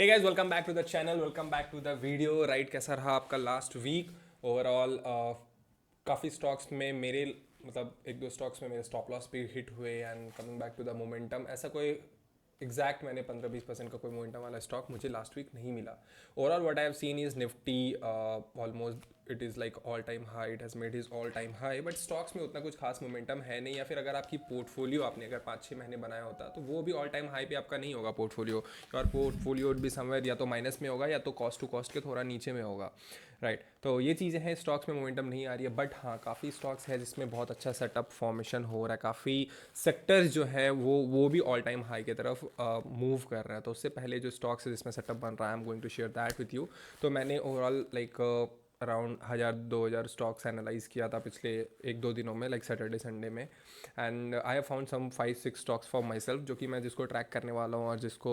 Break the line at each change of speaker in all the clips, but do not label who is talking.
Hey guys, welcome back to the channel, welcome back to the video. Right, कैसा रहा आपका last week? Overall काफ़ी stocks में मेरे मतलब एक दो स्टॉक्स में मेरे स्टॉप लॉस भी हिट हुए and coming back to the momentum. ऐसा कोई एग्जैक्ट मैंने 15-20% का कोई मोमेंटम वाला स्टॉक मुझे लास्ट वीक नहीं मिला। Overall what I have seen is Nifty almost it is like all time high, it has made his all time high, but stocks में उतना कुछ खास मोमेंटम है नहीं। या फिर अगर आपकी पोर्टफोलियो आपने अगर 5-6 महीने बनाया होता तो वो भी ऑल टाइम हाई पे आपका नहीं होगा पोर्टफोलियो। और पोर्टफोलियो भी समवेयर या तो माइनस में होगा या तो कॉस्ट टू कॉस्ट के थोड़ा नीचे में होगा। राइट, तो ये चीज़ें हैं, स्टॉक्स में मोमेंटम नहीं आ रही है। बट हाँ, काफ़ी स्टॉक्स है जिसमें बहुत अच्छा सेटअप फॉर्मेशन हो रहा है। काफ़ी सेक्टर्स जो है वो भी ऑल टाइम हाई की तरफ मूव कर रहा है। तो उससे पहले जो स्टॉक्स है जिसमें सेटअप बन रहा है, I am going to share that with you. तो मैंने overall like around 1000-2000 stocks analyse किया था पिछले 1-2 दिनों में, लाइक सैटरडे संडे में। And I have found some 5-6 stocks for myself, जो कि मैं जिसको ट्रैक करने वाला हूँ और जिसको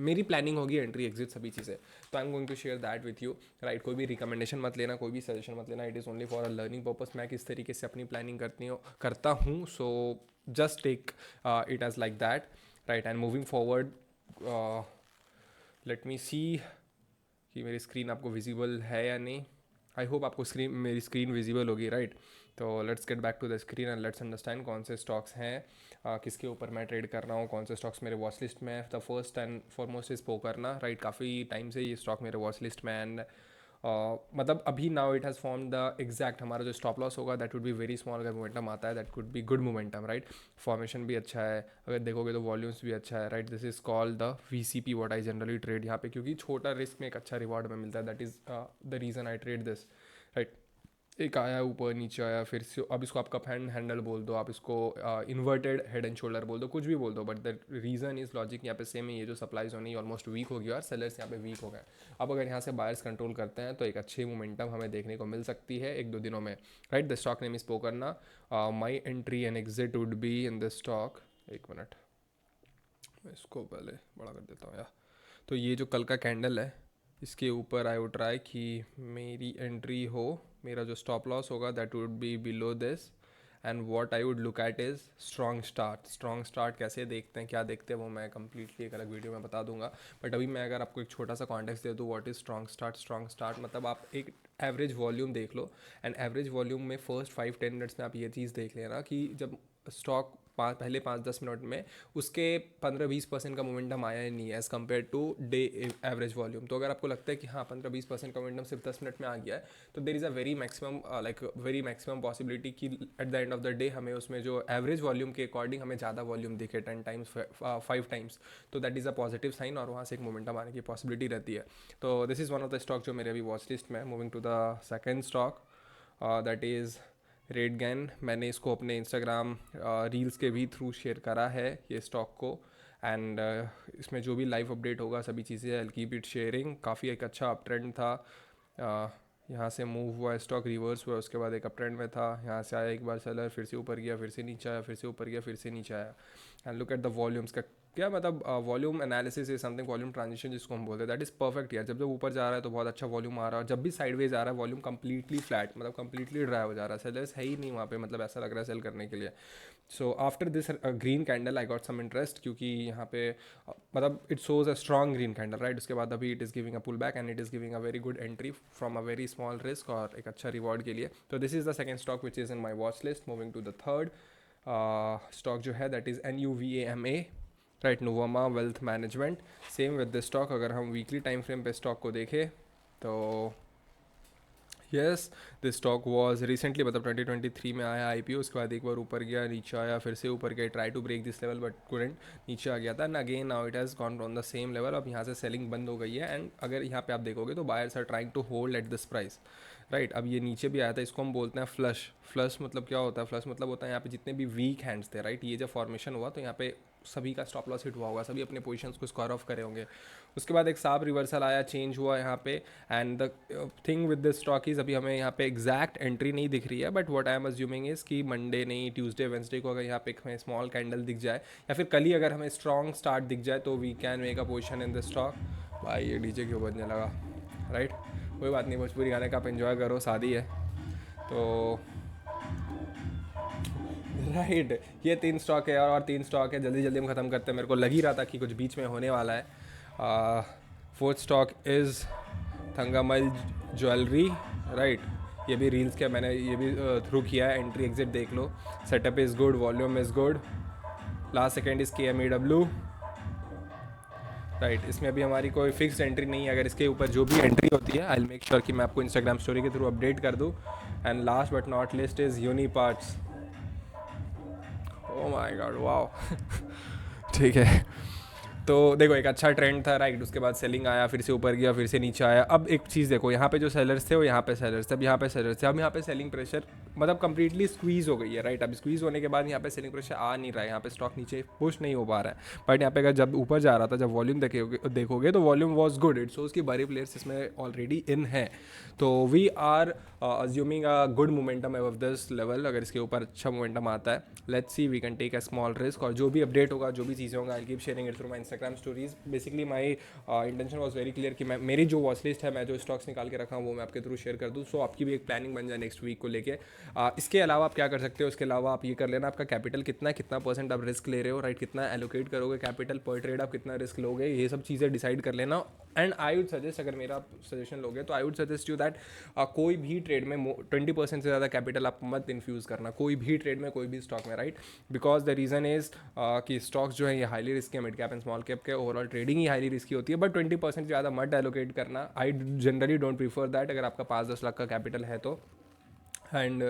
मेरी प्लानिंग होगी एंट्री एग्जिट सभी चीज़ें। तो I am going to share that with you. Right, कोई भी रिकमेंडेशन मत लेना, कोई भी सजेशन मत लेना, it is only for a learning purpose. मैं किस तरीके से अपनी प्लानिंग करता हूँ, so just take it as like that. Right, and moving forward, let me see कि मेरी स्क्रीन आपको विजिबल है या नहीं। आई होप आपको मेरी स्क्रीन विजिबल होगी। राइट, तो let's get back to the screen and let's understand कौन से स्टॉक्स हैं, किसके ऊपर मैं ट्रेड कर रहा हूँ, कौन से स्टॉक्स मेरे वॉच लिस्ट में है। The first and foremost is Pokarna. Right, काफ़ी टाइम से ये स्टॉक मेरे वॉच लिस्ट में एंड मतलब अभी now it has form the exact हमारा जो स्टॉप लॉस होगा that would be very small. अगर मोमेंटम आता है that could be good momentum. Right, formation भी अच्छा है, अगर देखोगे तो वॉल्यूम्स भी अच्छा है। Right, this is called the VCP what I generally trade यहाँ पे, क्योंकि छोटा रिस्क में एक अच्छा रिवॉर्ड में मिलता है। That is the reason I trade this. Right, एक आया ऊपर नीचे आया फिर से, अब इसको आप कप हैंडल बोल दो, आप इसको इन्वर्टेड हेड एंड शोल्डर बोल दो, कुछ भी बोल दो, but the reason is logic यहाँ पे सेम है। ये जो सप्लाईज होनी ऑलमोस्ट वीक हो गई और सेलर्स यहाँ पे वीक हो गए। अब अगर यहाँ से बायर्स कंट्रोल करते हैं तो एक अच्छी मोमेंटम हमें देखने को मिल सकती है 1-2 दिनों में। Right, the stock name is Pokarna. My entry and exit would be in the stock. एक मिनट, मैं इसको पहले बड़ा कर देता हूँ यार। तो ये जो कल का कैंडल है, इसके ऊपर आई वुड ट्राई कि मेरी एंट्री हो, मेरा जो स्टॉप लॉस होगा that would be below this. And what I would look at is strong start. Strong start कैसे देखते हैं, क्या देखते हैं, वो मैं कंप्लीटली एक अलग वीडियो में बता दूंगा। बट अभी मैं अगर आपको एक छोटा सा कॉन्टेक्स्ट दे दूँ, what is strong start. Strong start मतलब आप एक एवरेज वॉल्यूम देख लो एंड एवरेज वॉल्यूम में फर्स्ट 5-10 मिनट्स में आप ये चीज़ देख लेना कि जब स्टॉक पहले 5-10 मिनट में उसके 15-20% का मोमेंटम आया ही नहीं है as compared to day average volume. तो अगर आपको लगता है कि हाँ 15-20% का मोमेंटम सिर्फ 10 मिनट में आ गया है, तो there is a very maximum very maximum possibility कि at the end of the day हमें उसमें जो एवरेज वॉल्यूम के अकॉर्डिंग हमें ज़्यादा वॉल्यूम दिखे, 10 टाइम्स 5 टाइम्स। तो that is a positive sign और वहाँ से एक मोमेंटम आने की पॉसिबिलिटी रहती है। तो this is one of the stock जो मेरे अभी वॉच लिस्ट में है। Moving to the second stock, that is red gain. मैंने इसको अपने इंस्टाग्राम रील्स के भी थ्रू शेयर करा है ये स्टॉक को। एंड इसमें जो भी लाइव अपडेट होगा सभी चीज़ें आई कीप इट शेयरिंग। काफ़ी एक अच्छा अप ट्रेंड था, यहाँ से मूव हुआ स्टॉक, रिवर्स हुआ, उसके बाद एक अप ट्रेंड में था, यहाँ से आया एक बार सेलर, फिर से ऊपर गया, फिर से नीचे आया, फिर से ऊपर गया, फिर से नीचे आया। And look at the volumes का क्या मतलब, volume analysis is something, volume transition जिसको हम बोलते हैं, दैट इज़ परफेक्ट यार। जब जब ऊपर जा रहा है तो बहुत अच्छा वॉल्यूम आ रहा है, जब भी साइडवेज आ रहा है वॉल्यूम कंप्लीटली फ्लैट, मतलब कंप्लीटली ड्राई हो जा रहा है, सेलर्स है ही नहीं वहाँ पे, मतलब ऐसा लग रहा है सेल करने के लिए। So after this green candle I got some interest, क्योंकि यहाँ पे मतलब it shows a strong green candle. Right, उसके बाद अभी it is giving a pull back and it is giving a very good entry from a very small risk और एक अच्छा रिवॉर्ड के लिए। तो this is the second stock which is in my watch list. Moving to the third stock जो है that is NUVAMA। Right, Nuvama wealth management. Same with this stock, अगर हम वीकली टाइम फ्रेम पे स्टॉक को देखें तो yes, this stock was recently, मतलब 2023 में आया IPO, उसके बाद एक बार ऊपर गया, नीचे आया, फिर से ऊपर गया, try to break this level but couldn't, नीचे आ गया था and again now it has gone on the same level. अब यहाँ से सेलिंग बंद हो गई है एंड अगर यहाँ पे आप देखोगे तो buyers are trying to hold at this price. Right, अब ये नीचे भी आया था, इसको हम बोलते हैं फ्लश। फ्लश मतलब क्या होता है? फ्लश मतलब होता है यहाँ पे जितने भी वीक हैंड्स थे, राइट, ये जब फॉर्मेशन हुआ तो यहाँ पे सभी का स्टॉप लॉस हिट हुआ होगा, सभी अपने पोजीशंस को स्क्वायर ऑफ करे होंगे। उसके बाद एक साफ रिवर्सल आया, चेंज हुआ यहाँ पे। And the thing with this stock is, अभी हमें यहाँ पे एग्जैक्ट एंट्री नहीं दिख रही है, but what I am assuming is कि मंडे नहीं, ट्यूसडे वेंसडे को अगर यहाँ पे हमें स्मॉल कैंडल दिख जाए या फिर कल ही अगर हमें स्ट्रॉन्ग स्टार्ट दिख जाए तो we can make a position in the stock. भाई ये डीजे क्यों बजने लगा? राइट, कोई बात नहीं, भोजपुरी गाने का आप इन्जॉय करो, शादी है तो। राइट, ये 3 स्टॉक है और 3 स्टॉक है, जल्दी जल्दी हम ख़त्म करते हैं, मेरे को लग ही रहा था कि कुछ बीच में होने वाला है। Fourth stock is Thangamayil jewellery, right. ये भी रील्स के मैंने ये भी थ्रू किया है, एंट्री एग्जिट देख लो। Setup is good, volume is good. Last second is KMEW, right. इसमें अभी हमारी कोई फिक्स एंट्री नहीं है, अगर इसके ऊपर जो भी एंट्री होती है आई विल मेक श्योर कि मैं आपको इंस्टाग्राम स्टोरी के थ्रू अपडेट कर दूँ। And last but not list is Uniparts. Oh my God, wow. ठीक है, तो देखो एक अच्छा ट्रेंड था, राइट। उसके बाद सेलिंग आया, फिर से ऊपर गया, फिर से नीचे आया। अब एक चीज़ देखो, यहाँ पे जो सेलर्स थे वो यहाँ पे सेलर्स थे, अब यहाँ पे सेलर्स थे, अब यहाँ पे सेलिंग प्रेशर मतलब कंप्लीटली स्क्वीज़ हो गई है, राइट। अब स्क्वीज़ होने के बाद यहाँ पे सेलिंग प्रेशर आ नहीं रहा है, यहाँ पे स्टॉक नीचे पुश नहीं हो पा रहा है। बट यहाँ पे अगर जब ऊपर जा रहा था, जब वॉल्यूम देखोगे तो volume was good, it shows कि बड़े प्लेयर्स इसमें ऑलरेडी इन है। तो we are assuming a good momentum above this level. अगर इसके ऊपर अच्छा मोमेंटम आता है, let's see, we can take a small risk. और जो भी अपडेट होगा, जो भी चीज़ें होंगी, I keep sharing it through my Instagram stories. Basically my intention was very clear कि मैं मेरी जो वॉच लिस्ट है, मैं जो स्टॉक्स निकाल के रखा हूँ वो मैं आपके थ्रू शेयर कर दूँ। सो आपकी भी एक प्लानिंग बन जाए नेक्स्ट वीक को लेके। इसके अलावा आप क्या कर सकते हो, इसके अलावा आप ये कर लेना, आपका कैपिटल कितना है, कितना परसेंट आप रिस्क ले रहे हो, राइट। कितना एलोकेट करोगे कैपिटल पर ट्रेड, आप कितना रिस्क लोगे, ये सब चीज़ें डिसाइड कर लेना। एंड आई वुड सजेस्ट, अगर मेरा सजेशन लोगे तो I would suggest you that कोई भी ट्रेड में 20% से ज़्यादा कैपिटल आप मत इन्फ्यूज़ करना, कोई भी ट्रेड में, कोई भी स्टॉक में, right. Because the reason is कि स्टॉक्स जो है ये हाईली रिस्की है, mid cap and small cap के ओवरऑल ट्रेडिंग ही हाईली रिस्की होती है। बट 20% से ज़्यादा मत एलोकेट करना, I generally don't prefer that, अगर आपका 5-10 लाख का कैपिटल है तो। एंड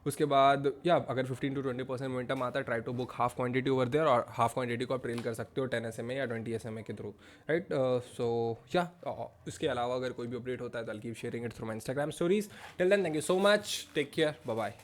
उसके बाद या अगर 15 to 20% मोमेंटम आता है, try to book half quantity over there, और हाफ क्वांटिटी को आप ट्रेल कर सकते हो 10 SMA या 20 SMA के थ्रू, राइट। सो या इसके अलावा अगर कोई भी अपडेट होता है तो I keep sharing it through my Instagram stories. Till then, thank you so much, take care, bye bye.